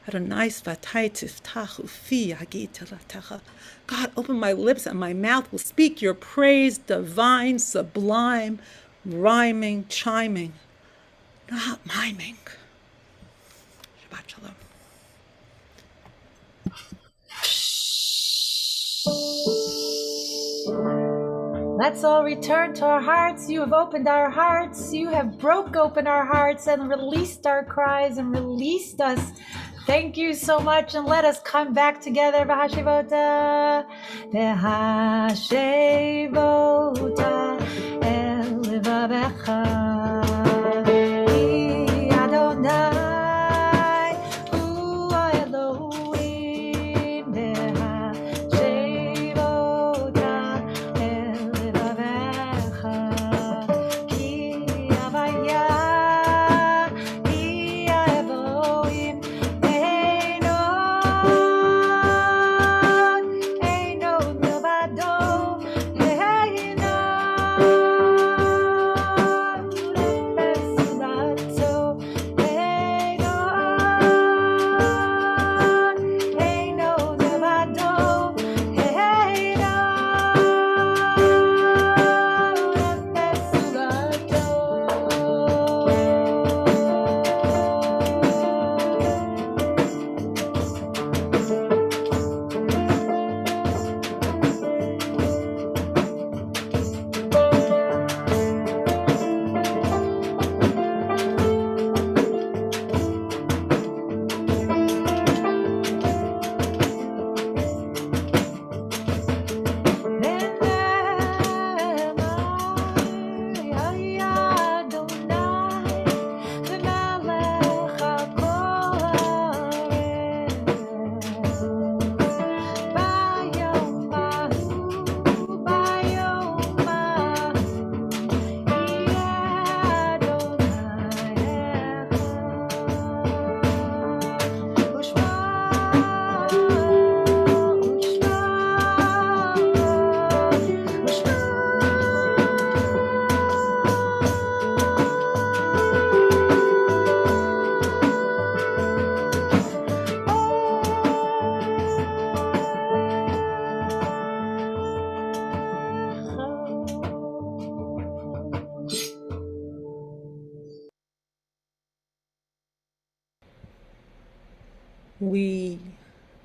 Adonai svatai tiftachu fi yagid telatecha. God, open my lips and my mouth will speak your praise, divine, sublime, rhyming, chiming, not miming. Shabbat Shalom. Let's all return to our hearts. You have opened our hearts. You have broke open our hearts and released our cries and released us. Thank you so much, and let us come back together. V'hashivota, v'hashivota el levavecha. Hi Adonai, hu Elohim, v'hashivota el levavecha. Ki havaya, hi Elohim.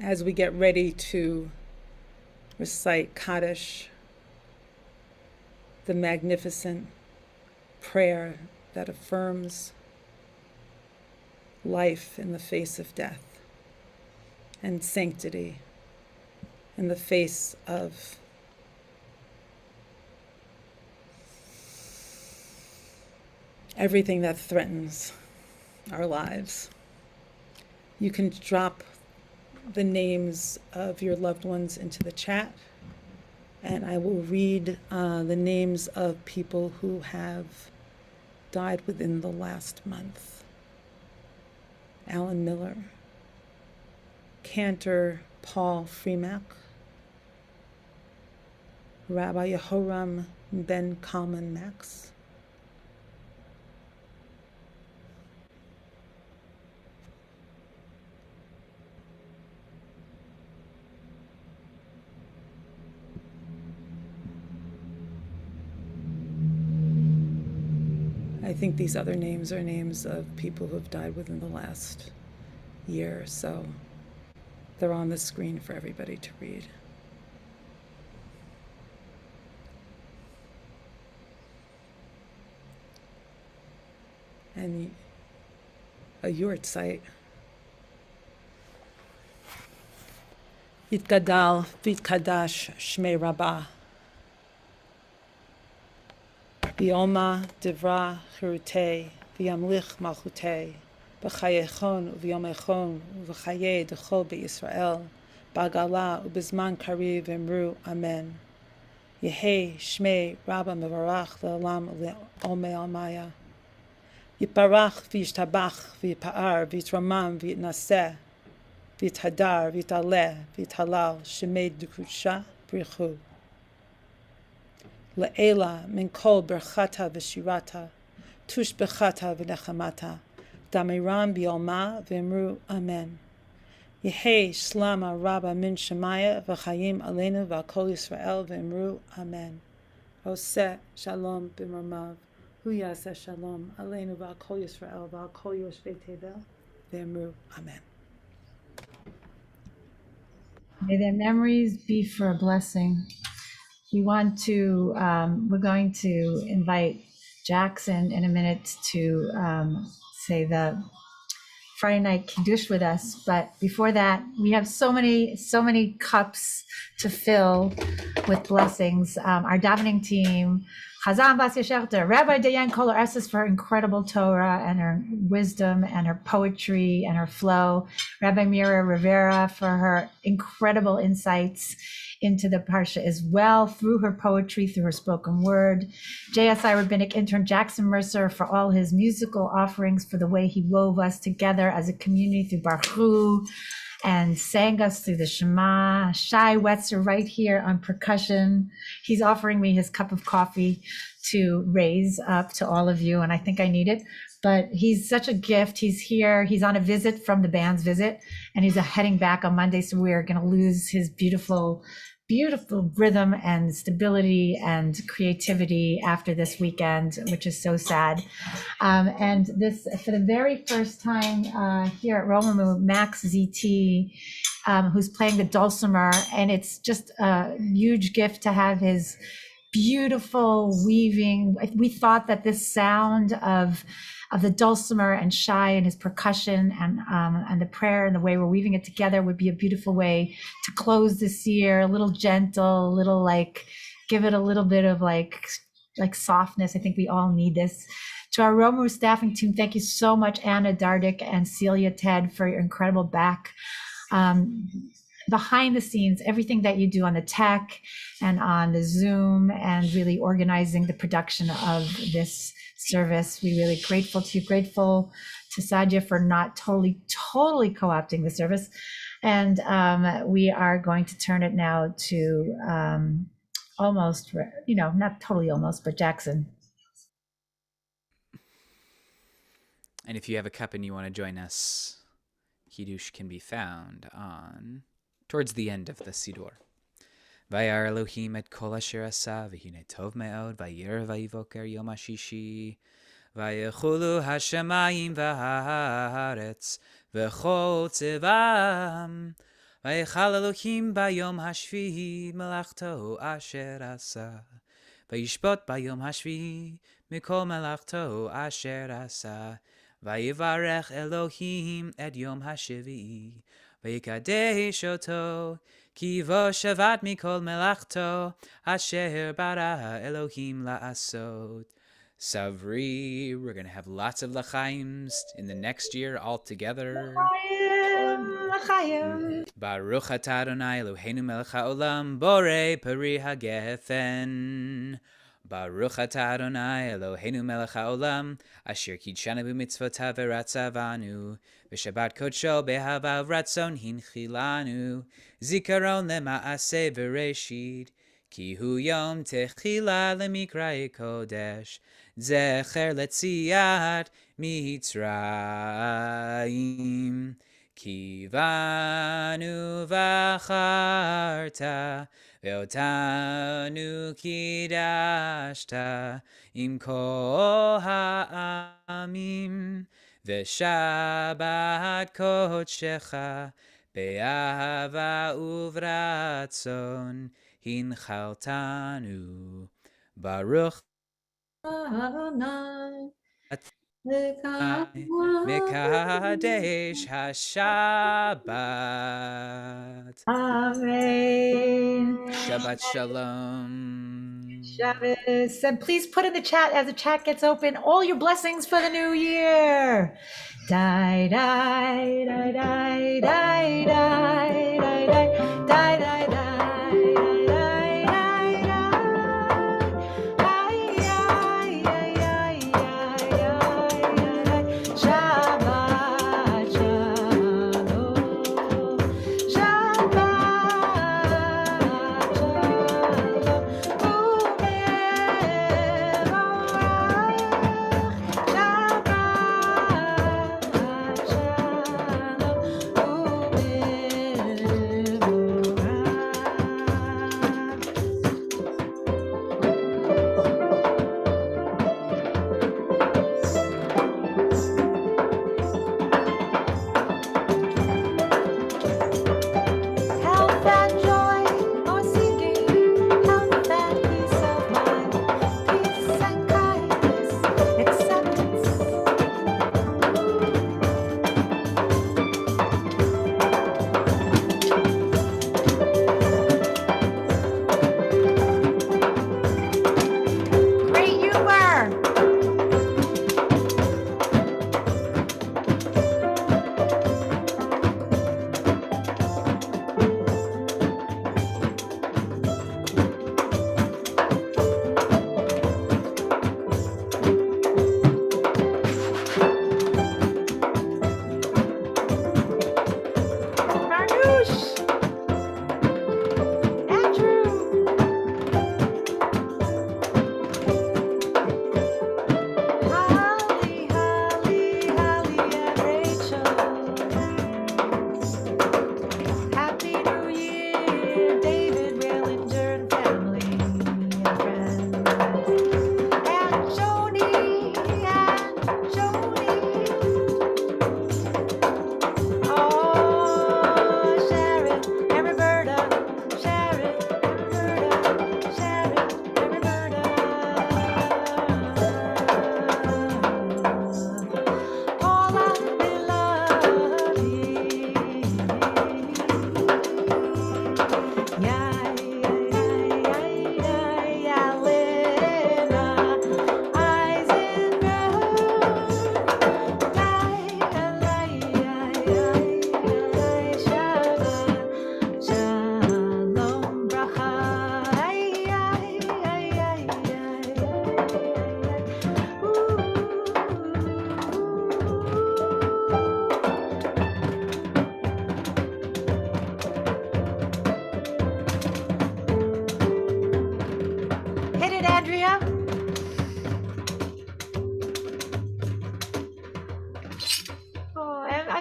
As we get ready to recite Kaddish, the magnificent prayer that affirms life in the face of death and sanctity in the face of everything that threatens our lives. You can drop the names of your loved ones into the chat, and I will read the names of people who have died within the last month. Alan Miller, Cantor Paul Freemak, Rabbi Yehoram Ben Kalman Max, I think these other names are names of people who have died within the last year, so they're on the screen for everybody to read. And a yurt site. Yitgadal Vitkadash Shmei Rabbah. Bioma Divra Chirute, Viamlich Malchute, B'chayechon Uviomechon, Uvachaye Dechol Be'Yisrael, Bagala Ubizman Kariv Emru Amen. Yehe Shmei Rabba Mevarach Le'olam Olmei Almaya. Yiparach V'yishtabach V'yipa'ar V'yitramam V'yitnaseh V'yithadar V'yitaleh V'yithalal Shemei Dukusha Brichu. Le'ela min kol berchata v'shirata, tush bechata v'lechamata, damiram bi'olma v'emru amen. Yehe shlama rabba min shemaya v'chayim aleinu v'akol Yisrael v'emru amen. Oseh shalom b'mamav, hu yaseh shalom aleinu v'akol Yisrael v'akol yoshvei tevel, v'emru. Amen. May their memories be for a blessing. We're going to invite Jackson in a minute to say the Friday night Kiddush with us. But before that, we have so many cups to fill with blessings. Our davening team, Chazan Bas Yesherta, Rabbi Dayan Kolar Esses for her incredible Torah and her wisdom and her poetry and her flow. Rabbi Mira Rivera for her incredible insights into the Parsha as well, through her poetry, through her spoken word. JSI Rabbinic intern Jackson Mercer for all his musical offerings, for the way he wove us together as a community through Baruch Hu and sang us through the Shema. Shai Wetzer right here on percussion. He's offering me his cup of coffee to raise up to all of you, and I think I need it. But he's such a gift. He's here. He's on a visit from the band's visit, and he's heading back on Monday. So we're going to lose his beautiful rhythm and stability and creativity after this weekend, which is so sad. And this, for the very first time here at Romemu, Max ZT, who's playing the dulcimer, and it's just a huge gift to have his beautiful weaving. We thought that this sound of the dulcimer and Shai and his percussion and the prayer and the way we're weaving it together would be a beautiful way to close this year, a little gentle, a little like, give it a little bit of like softness. I think we all need this. To our Romemu staffing team, thank you so much, Anna Dardick and Celia Ted, for your incredible back. Behind the scenes, everything that you do on the tech and on the Zoom and really organizing the production of this service. We're really grateful to you, grateful to Sadia for not totally co-opting the service. And we are going to turn it now to almost, not totally almost, but Jackson. And if you have a cup and you want to join us, Kiddush can be found towards the end of the Siddur. Vayar Elohim et kol asher asa, v'hine tov me'od, vayir vayivoker yom hashishi, vayechulu hashemayim v'haaretz, v'chol tzivam, vayechal Elohim bayom hashvihi, melachto asher asa, vayishbot bayom hashvihi, mikol melachto asher asa, vayivarech Elohim et yom hashivi, vayikadesh oto, ki vo shavat mikol melachto, asher bara Elohim la'asot. Savri, we're going to have lots of lachaims in the next year all together. Baruch atah Adonai Eloheinu melech haolam, borei peri hagefen. Baruch atah Adonai Eloheinu melech haolam, asher kidshanu b'mitzvotav v'ratzavanu, v'shabbat kodsho behava v'ratzon hinchilanu, zikaron lema'aseh v'reshit, ki hu yom techila lemikra'e kodesh, zecher letziat mitzrayim, ki vanu v'acharta, ve'otanu kidashta, im kol ha'amim, ve'shabbat kodshecha, be'ahava uvratzon, hinchaltanu. Baruch Mekadesh HaShabbat. Amen. Shabbat Shalom. Shabbos. And please put in the chat as the chat gets open all your blessings for the new year. Die, die, die, die, die, die, die, die, die, die, die.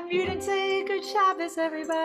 unmute and say good Shabbos, everybody.